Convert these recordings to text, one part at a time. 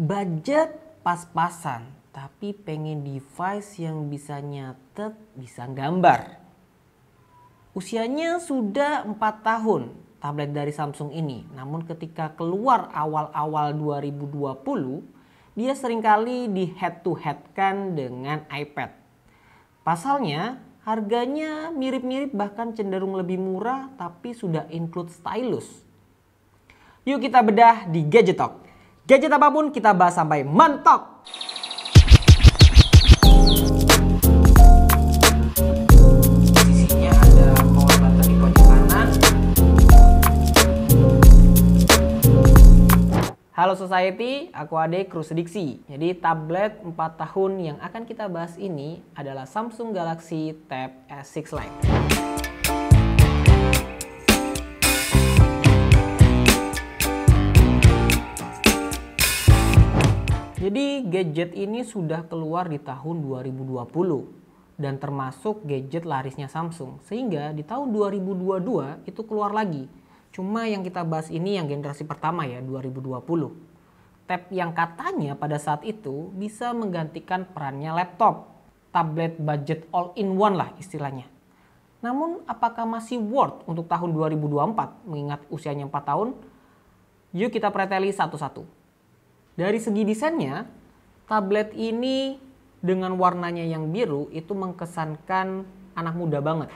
Budget pas-pasan, tapi pengen device yang bisa nyatet, bisa gambar. Usianya sudah 4 tahun tablet dari Samsung ini. Namun ketika keluar awal-awal 2020, dia seringkali di head-to-head-kan dengan iPad. Pasalnya, harganya mirip-mirip bahkan cenderung lebih murah tapi sudah include stylus. Yuk kita bedah di Gadget Talk. Gadget apapun kita bahas sampai mentok. Sisinya ada power button di pojok kanan. Halo Society, aku Ade Krus Diksi. Jadi tablet 4 tahun yang akan kita bahas ini adalah Samsung Galaxy Tab S6 Lite. Jadi gadget ini sudah keluar di tahun 2020 dan termasuk gadget larisnya Samsung. Sehingga di tahun 2022 itu keluar lagi. Cuma yang kita bahas ini yang generasi pertama ya, 2020. Tab yang katanya pada saat itu bisa menggantikan perannya laptop. Tablet budget all-in-one lah istilahnya. Namun apakah masih worth untuk tahun 2024 mengingat usianya 4 tahun? Yuk kita preteli satu-satu. Dari segi desainnya, tablet ini dengan warnanya yang biru itu mengesankan anak muda banget.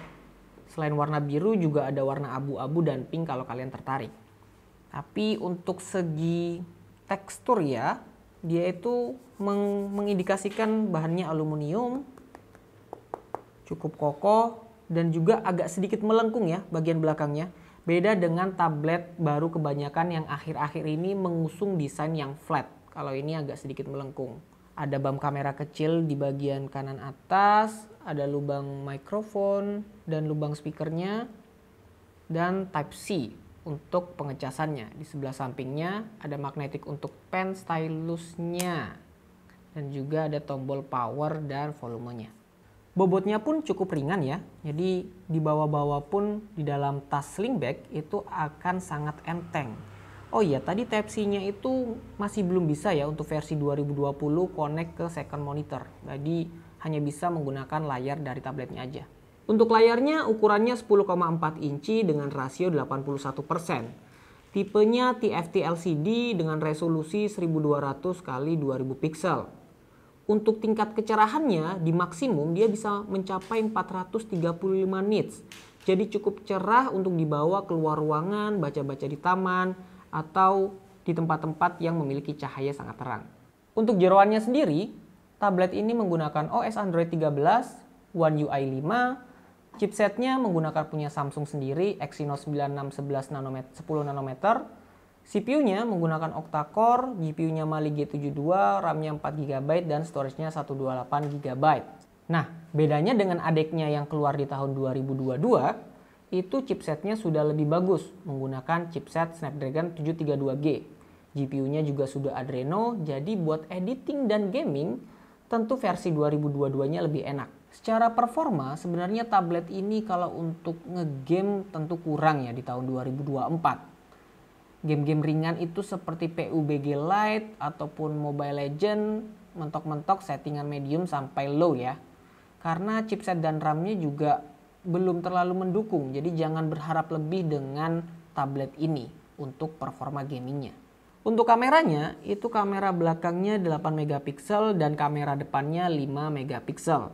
Selain warna biru juga ada warna abu-abu dan pink kalau kalian tertarik. Tapi untuk segi tekstur ya, dia itu mengindikasikan bahannya aluminium, cukup kokoh dan juga agak sedikit melengkung ya bagian belakangnya. Beda dengan tablet baru kebanyakan yang akhir-akhir ini mengusung desain yang flat. Kalau ini agak sedikit melengkung. Ada bump kamera kecil di bagian kanan atas, ada lubang mikrofon dan lubang speakernya, dan Type-C untuk pengecasannya. Di sebelah sampingnya ada magnetik untuk pen stylusnya. Dan juga ada tombol power dan volumenya. Bobotnya pun cukup ringan ya, jadi dibawa-bawa pun di dalam tas sling bag itu akan sangat enteng. Oh iya, tadi Type-C-nya itu masih belum bisa ya untuk versi 2020 connect ke second monitor. Jadi hanya bisa menggunakan layar dari tabletnya aja. Untuk layarnya ukurannya 10,4 inci dengan rasio 81%. Tipenya TFT LCD dengan resolusi 1200 x 2000 pixel. Untuk tingkat kecerahannya di maksimum dia bisa mencapai 435 nits. Jadi cukup cerah untuk dibawa keluar ruangan, baca-baca di taman, atau di tempat-tempat yang memiliki cahaya sangat terang. Untuk jeroannya sendiri, tablet ini menggunakan OS Android 13, One UI 5, chipsetnya menggunakan punya Samsung sendiri, Exynos 9611 nanometer, 10 nanometer, CPU-nya menggunakan octa-core, GPU-nya Mali G72, RAM-nya 4GB dan storage-nya 128GB. Nah, bedanya dengan adiknya yang keluar di tahun 2022, itu chipsetnya sudah lebih bagus menggunakan chipset Snapdragon 732G. GPU-nya juga sudah Adreno, jadi buat editing dan gaming tentu versi 2022-nya lebih enak. Secara performa sebenarnya tablet ini kalau untuk ngegame tentu kurang ya di tahun 2024. Game-game ringan itu seperti PUBG Lite ataupun Mobile Legends mentok-mentok settingan medium sampai low ya. Karena chipset dan RAM-nya juga belum terlalu mendukung. Jadi jangan berharap lebih dengan tablet ini untuk performa gamingnya. Untuk kameranya, itu kamera belakangnya 8 megapiksel dan kamera depannya 5 megapiksel.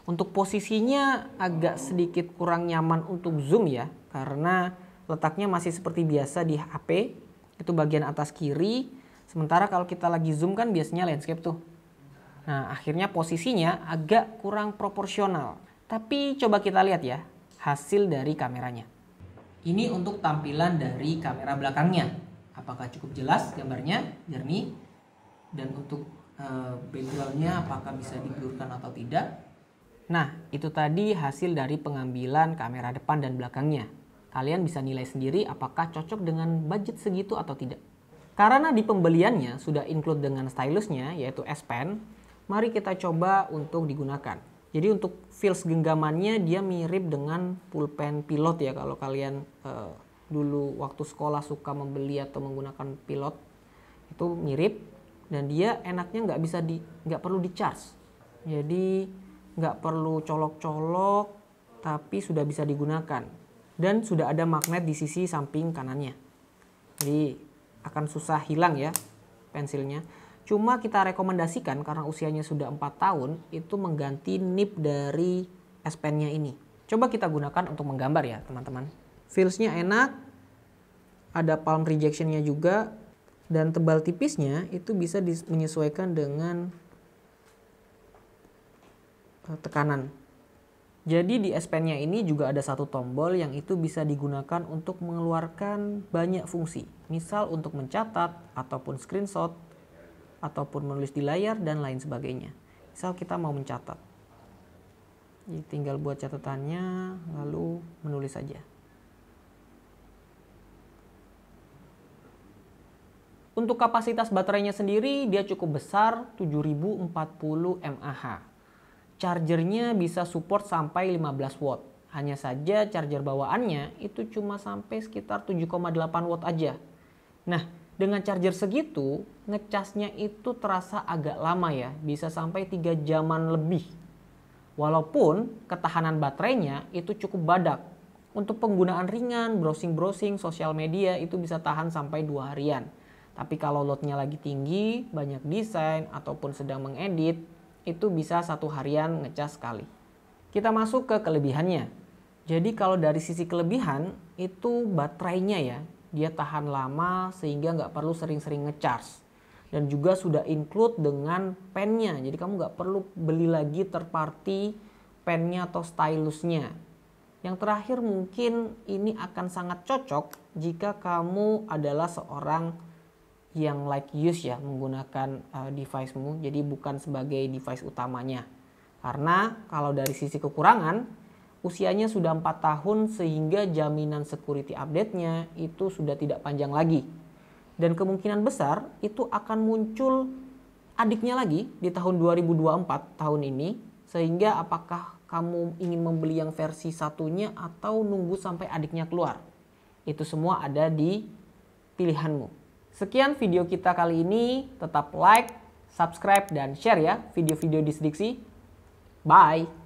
Untuk posisinya agak sedikit kurang nyaman untuk zoom ya. Karena letaknya masih seperti biasa di HP, itu bagian atas kiri. Sementara kalau kita lagi zoom kan biasanya landscape tuh. Nah akhirnya posisinya agak kurang proporsional. Tapi coba kita lihat ya hasil dari kameranya. Ini untuk tampilan dari kamera belakangnya. Apakah cukup jelas gambarnya, jernih? Dan untuk backgroundnya apakah bisa diblurkan atau tidak? Nah itu tadi hasil dari pengambilan kamera depan dan belakangnya. Kalian bisa nilai sendiri apakah cocok dengan budget segitu atau tidak. Karena di pembeliannya sudah include dengan stylusnya yaitu S Pen, mari kita coba untuk digunakan. Jadi untuk feels genggamannya dia mirip dengan pulpen pilot ya kalau kalian dulu waktu sekolah suka membeli atau menggunakan pilot. Itu mirip. dan dia enaknya nggak perlu di charge. Jadi nggak perlu colok-colok, tapi sudah bisa digunakan. Dan sudah ada magnet di sisi samping kanannya. Jadi akan susah hilang ya pensilnya. Cuma kita rekomendasikan karena usianya sudah 4 tahun itu mengganti nib dari S Pen-nya ini. Coba kita gunakan untuk menggambar ya teman-teman. Feels-nya enak, ada palm rejection-nya juga, dan tebal tipisnya itu bisa menyesuaikan dengan tekanan. Jadi di S Pen-nya ini juga ada satu tombol yang itu bisa digunakan untuk mengeluarkan banyak fungsi. Misal untuk mencatat, ataupun screenshot, ataupun menulis di layar, dan lain sebagainya. Misal kita mau mencatat. Jadi tinggal buat catatannya, lalu menulis saja. Untuk kapasitas baterainya sendiri, dia cukup besar, 7040 mAh. Chargernya bisa support sampai 15 watt. Hanya saja charger bawaannya itu cuma sampai sekitar 7,8 watt aja. Nah, dengan charger segitu, ngecasnya itu terasa agak lama ya, bisa sampai 3 jaman lebih. Walaupun ketahanan baterainya itu cukup badak. Untuk penggunaan ringan, browsing-browsing, sosial media itu bisa tahan sampai 2 harian. Tapi kalau loadnya lagi tinggi, banyak desain, ataupun sedang mengedit, itu bisa 1 harian ngecas sekali. Kita masuk ke kelebihannya. Jadi kalau dari sisi kelebihan, itu baterainya ya, dia tahan lama sehingga nggak perlu sering-sering ngecharge. Dan juga sudah include dengan pennya, jadi kamu nggak perlu beli lagi third party pennya atau stylusnya. Yang terakhir mungkin ini akan sangat cocok jika kamu adalah seorang yang like use ya menggunakan device-mu, jadi bukan sebagai device utamanya. Karena kalau dari sisi kekurangan, usianya sudah 4 tahun sehingga jaminan security update-nya itu sudah tidak panjang lagi. Dan kemungkinan besar itu akan muncul adiknya lagi di tahun 2024 tahun ini. Sehingga apakah kamu ingin membeli yang versi satunya atau nunggu sampai adiknya keluar. Itu semua ada di pilihanmu. Sekian video kita kali ini. Tetap like, subscribe, dan share ya video-video Disdiksi. Bye!